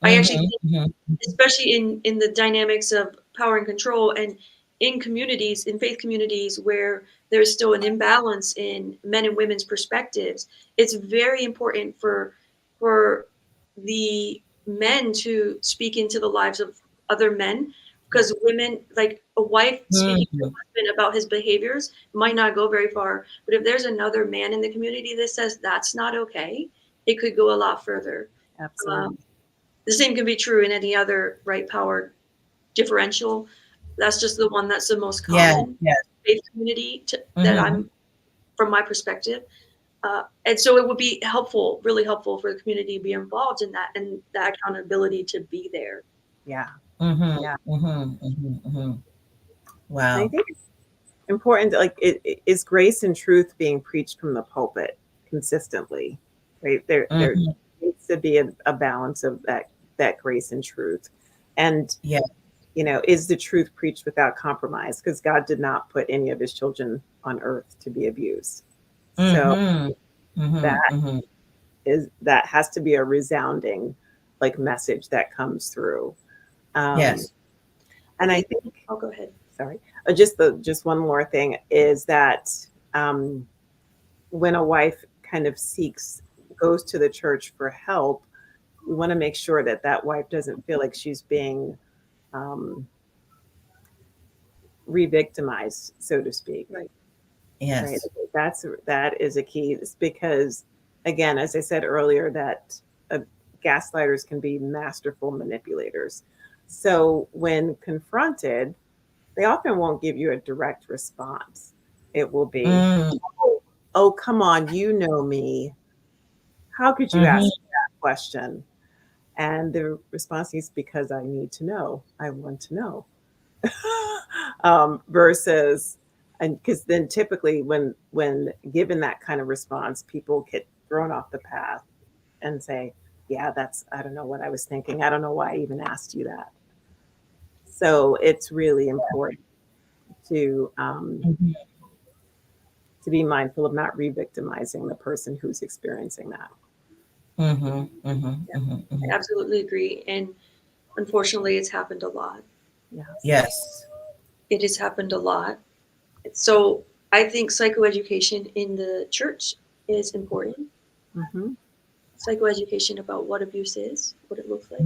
I actually think, especially in the dynamics of power and control, and in communities, in faith communities where there's still an imbalance in men and women's perspectives, it's very important for the men to speak into the lives of other men, because women, like a wife speaking to a husband about his behaviors might not go very far, but if there's another man in the community that says that's not okay, it could go a lot further. Absolutely. The same can be true in any other right power differential. That's just the one that's the most Yeah. common Yeah. faith community that I'm, from my perspective. And so it would be helpful, really helpful for the community to be involved in that, and that accountability to be there. Yeah. Yeah. And I Wow. think it's important, like it is grace and truth being preached from the pulpit consistently, right? There needs to be a balance of that grace and truth. And Yeah. is the truth preached without compromise? Because God did not put any of his children on earth to be abused. So that has to be a resounding like message that comes through. Yes. And I think, I'll go ahead. sorry, just one more thing is that when a wife kind of goes to the church for help, we want to make sure that wife doesn't feel like she's being re-victimized, so to speak. Right. Yes. Right. That is a key. It's because, again, as I said earlier, that gaslighters can be masterful manipulators. So when confronted, they often won't give you a direct response. It will be, oh, come on, you know me. How could you ask me that question? And the response is, because I need to know. I want to know. Versus, and because then typically when given that kind of response, people get thrown off the path and say, yeah, I don't know what I was thinking. I don't know why I even asked you that. So it's really important to be mindful of not re-victimizing the person who's experiencing that. I absolutely agree. And unfortunately, it's happened a lot. Yes. It has happened a lot. So I think psychoeducation in the church is important. Psychoeducation about what abuse is, what it looks like.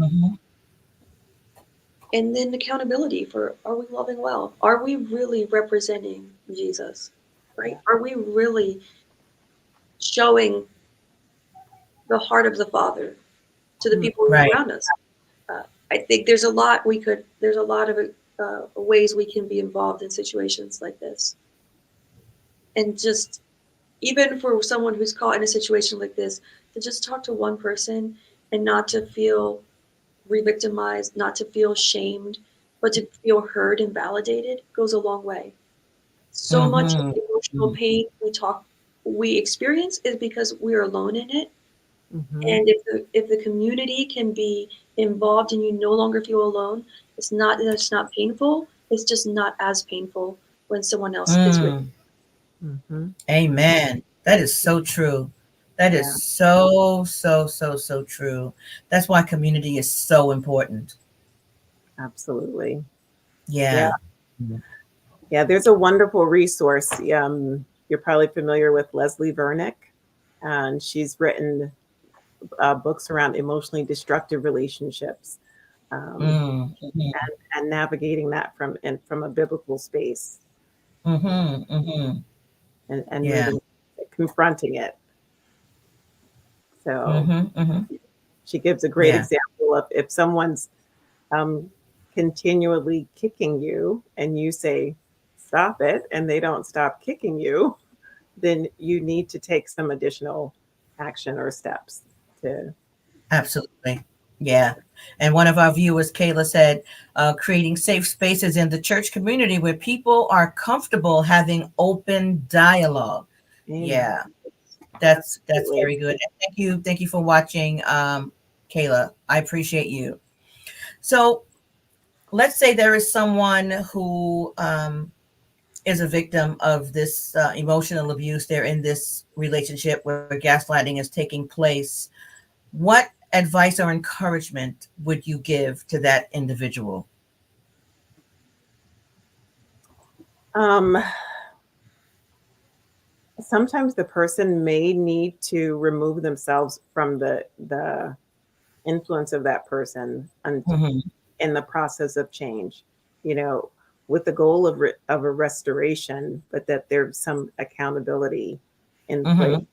And then accountability for, are we loving well? Are we really representing Jesus? Right? Are we really showing the heart of the Father to the people around us? I think there's a lot of ways we can be involved in situations like this. And just, even for someone who's caught in a situation like this, to just talk to one person and not to feel re-victimized, not to feel shamed, but to feel heard and validated goes a long way. So much of the emotional pain we experience is because we're alone in it. And if the community can be involved and you no longer feel alone, it's not that it's not painful, it's just not as painful when someone else is with you. Amen. That is so true. That is so true. That's why community is so important. Absolutely. Yeah. Yeah, there's a wonderful resource. You're probably familiar with Leslie Vernick, and she's written books around emotionally destructive relationships and navigating that from a biblical space. and Yeah. moving, confronting it. So she gives a great Yeah. example of if someone's continually kicking you and you say, stop it, and they don't stop kicking you, then you need to take some additional action or steps to. Absolutely. Yeah. And one of our viewers, Kayla, said, creating safe spaces in the church community where people are comfortable having open dialogue. Amen. Yeah, that's Absolutely. very good. And thank you for watching, Kayla. I appreciate you. So let's say there is someone who is a victim of this emotional abuse. They're in this relationship where gaslighting is taking place. What advice or encouragement would you give to that individual? Um, Sometimes the person may need to remove themselves from the influence of that person and Mm-hmm. in the process of change, you know, with the goal of a restoration, but that there's some accountability in place Mm-hmm.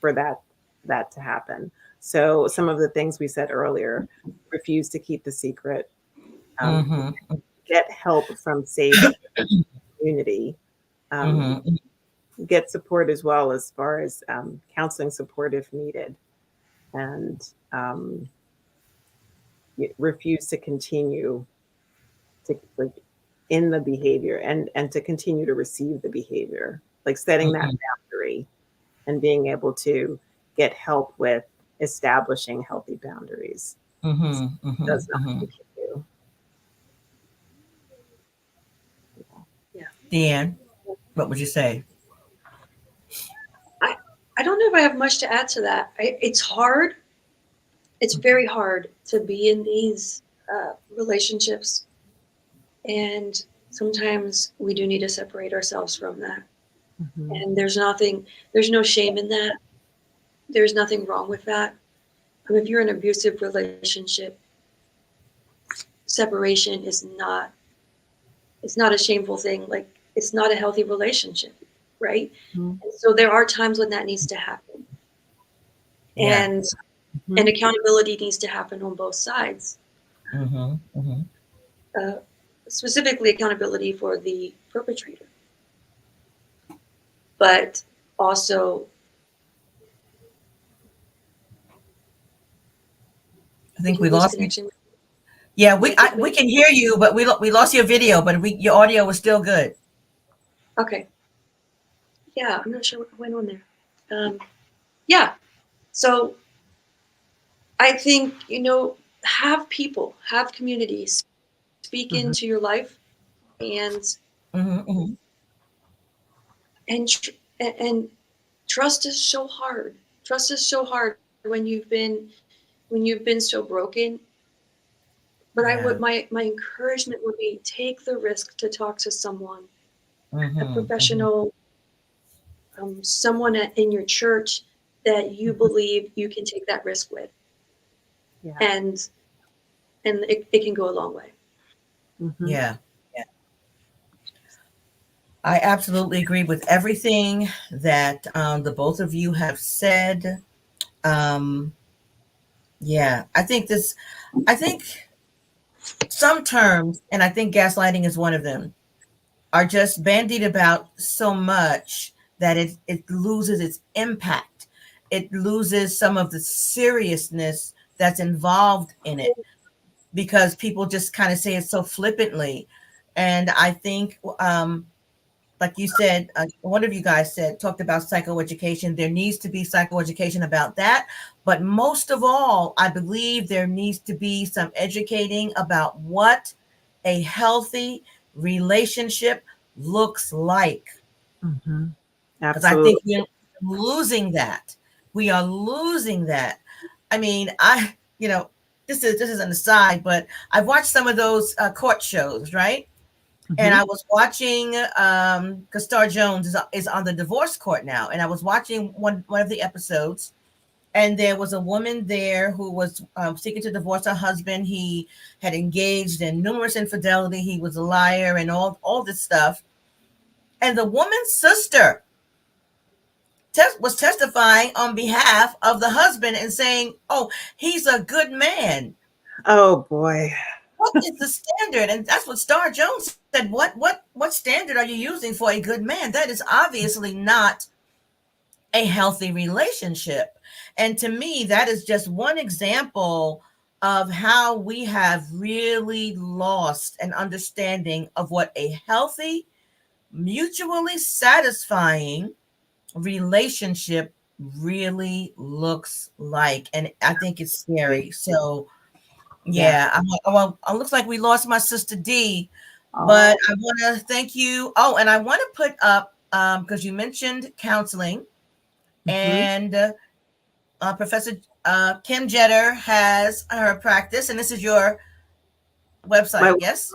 for that to happen. So some of the things we said earlier: refuse to keep the secret, um, Mm-hmm. get help from safe community, um, Mm-hmm. get support as well, as far as counseling support if needed, and refuse to continue to, like, in the behavior, and to continue to receive the behavior, like setting that boundary and being able to get help with establishing healthy boundaries. Mm-hmm. Does Mm-hmm. not Mm-hmm. continue. Yeah. Deanne, what would you say? I, I don't know if I have much to add to that. It's hard. It's very hard to be in these relationships. And sometimes we do need to separate ourselves from that. Mhm. And there's no shame in that. There's nothing wrong with that. If you're in an abusive relationship, separation is not, it's not a shameful thing. Like, it's not a healthy relationship, right? Mhm. And so there are times when that needs to happen. Yeah. And Mhm. accountability needs to happen on both sides. Mm-hmm. Mm-hmm. Uh, Specifically accountability for the perpetrator, but also I did think we we lose lost you. connection? Yeah, Did we we? can hear you, but we lost your video, but your audio was still good. Okay. Yeah, I'm not sure what went on there. Yeah. So I think, have communities speak Mhm. into your life, and Mm-hmm. Mm-hmm. and and trust is so hard. Trust is so hard when you've been so broken. But I Yeah. would my encouragement would be, take the risk to talk to someone, a Mm-hmm. Mm-hmm. professional, someone in your church that you Mhm. believe you can take that risk with, Yeah. and it can go a long way. Mhm. Yeah. Yeah. I absolutely agree with everything that the both of you have said. Um, yeah, I think some terms, and I think gaslighting is one of them, are just bandied about so much that it loses its impact. It loses some of the seriousness that's involved in it because people just kind of say it so flippantly. And I think, like you said, one of you guys talked about psychoeducation. There needs to be psychoeducation about that. But most of all, I believe there needs to be some educating about what a healthy relationship looks like. Mhm. Because I think Absolutely. we're losing that. We are losing that. I mean, this is an aside, but I've watched some of those court shows, right? And Mhm. I was watching because Star Jones is on the divorce court now, and I was watching one of the episodes, and there was a woman there who was seeking to divorce her husband. He had engaged in numerous infidelity. He was a liar and all this stuff. And the woman's sister was testifying on behalf of the husband and saying, "Oh, he's a good man." Oh boy. What is the standard? And that's what Star Jones said. What standard are you using for a good man? That is obviously not a healthy relationship. And to me, that is just one example of how we have really lost an understanding of what a healthy, mutually satisfying relationship really looks like. And I think it's scary. So, Yeah. yeah, well, it looks like we lost my sister D, but Oh. I want to thank you. Oh, and I want to put up, because you mentioned counseling, Mhm. and Professor Kim Jetter has her practice, and this is your My website, yes?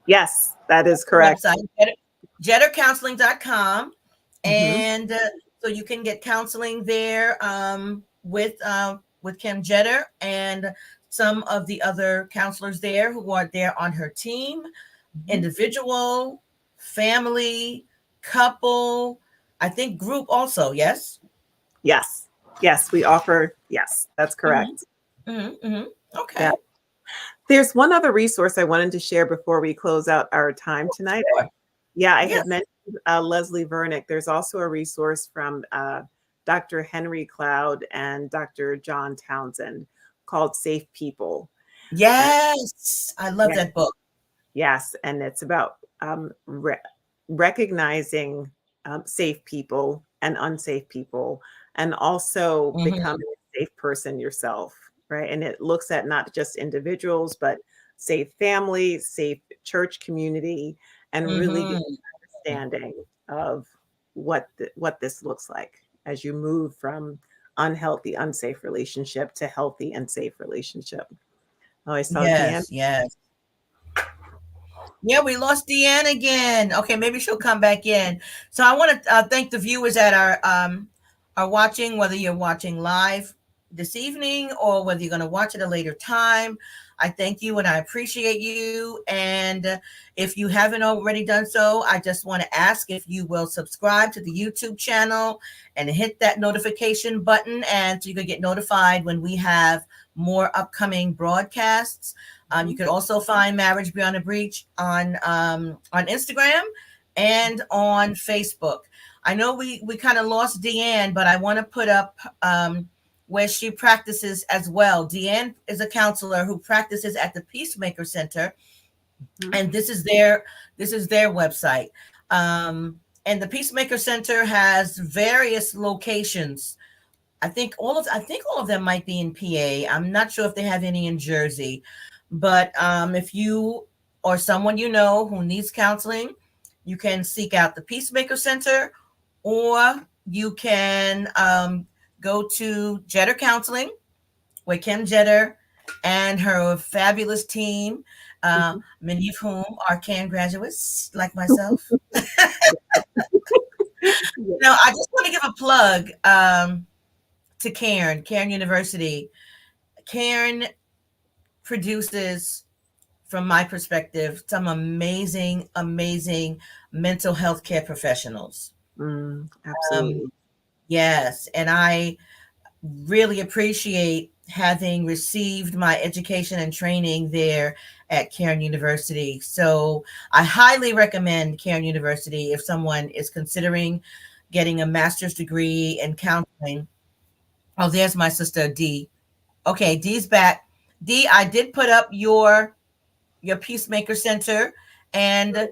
yes, that is Your correct. website, jettercounseling.com. Mhm. And so you can get counseling there with Kim Jetter and some of the other counselors there who are there on her team, Mhm. individual, family, couple, I think group also, yes? Yes. Yes, we offer. Yes, that's Mm-hmm, correct. mm-hmm, mm-hmm. Yeah. Okay. There's one other resource I wanted to share before we close out our time tonight. Sure. Yeah, I Yes. had mentioned Leslie Vernick. There's also a resource from Dr. Henry Cloud and Dr. John Townsend called Safe People. And Yes. I love yeah, that book. yes, and it's about recognizing safe people and unsafe people, and also Mm-hmm, becoming a safe person yourself, right? And it looks at not just individuals, but safe family, safe church community, and really get mm-hmm. understanding of what this looks like as you move from unhealthy, unsafe relationship to healthy and safe relationship. Oh, I saw Deanne. Yes, yes. Yeah, we lost Deanne again. Okay, maybe she'll come back in. So I want to thank the viewers that are watching, whether you're watching live this evening or whether you're going to watch at a later time. I thank you and I appreciate you. And if you haven't already done so, I just want to ask if you will subscribe to the YouTube channel and hit that notification button, and so you can get notified when we have more upcoming broadcasts. You Mhm. can also find Marriage Beyond a Breach on Instagram and on Facebook. I know we kind of lost Deanne, but I want to put up where she practices as well. Deanne is a counselor who practices at the Peacemaker Center, Mhm. and this is their website. And the Peacemaker Center has various locations. I think all of them might be in PA. I'm not sure if they have any in Jersey, but if you or someone you know who needs counseling, you can seek out the Peacemaker Center, or you can go to Jetter Counseling with Kim Jetter and her fabulous team, Mhm. many of whom are CAN graduates like myself. Yeah. I just want to give a plug to Cairn University. Cairn produces, from my perspective, some amazing, amazing mental health care professionals. Um, Absolutely. yes, and I really appreciate having received my education and training there at Cairn University. So I highly recommend Cairn University if someone is considering getting a master's degree in counseling. Oh, there's my sister D. Okay, D's back. D, I did put up your Peacemaker Center, and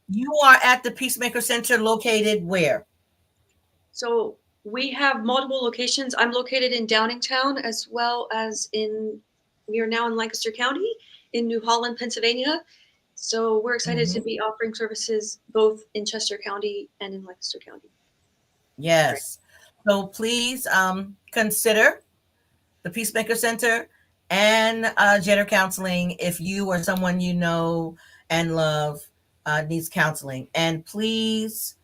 you are at the Peacemaker Center located where? So we have multiple locations. I'm located in Downingtown as well as we are now in Lancaster County in New Holland, Pennsylvania. So we're excited to Mhm. be offering services both in Chester County and in Lancaster County. Yes. So please consider the Peacemaker Center and Gender Counseling if you or someone you know and love needs counseling. And please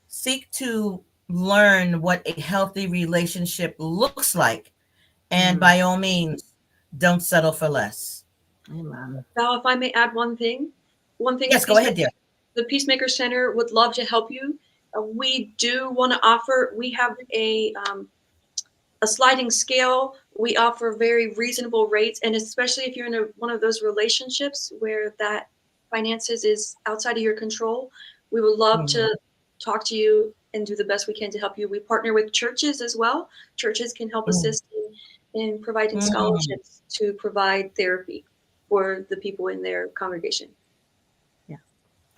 seek to learn what a healthy relationship looks like. And Mm, by all means, don't settle for less. amen. Now, if I may add one thing Yes, go ahead, dear. The Peacemaker Center would love to help you We do want to offer. We have a sliding scale. We offer very reasonable rates, and especially if you're in one of those relationships where that finances is outside of your control, we would love to talk to you and do the best we can to help you. We partner with churches as well. Churches can help assist in providing scholarships to provide therapy for the people in their congregation.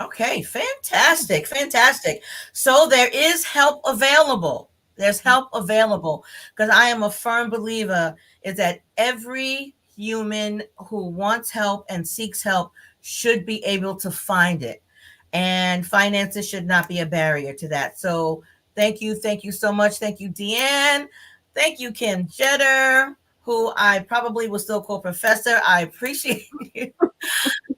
Okay, fantastic, fantastic. So there is help available. There's help available because I am a firm believer is that every human who wants help and seeks help should be able to find it. And finances should not be a barrier to that. So thank you so much. Thank you, Deanne. Thank you, Kim Jetter, who I probably will still call Professor. I appreciate you.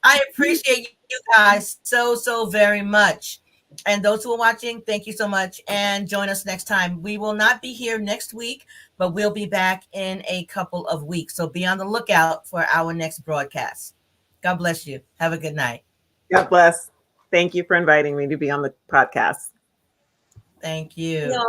I appreciate you guys so very much. And those who are watching, thank you so much. And join us next time. We will not be here next week, but we'll be back in a couple of weeks. So be on the lookout for our next broadcast. God bless you. Have a good night. God bless. Thank you for inviting me to be on the podcast. Thank you. Yeah.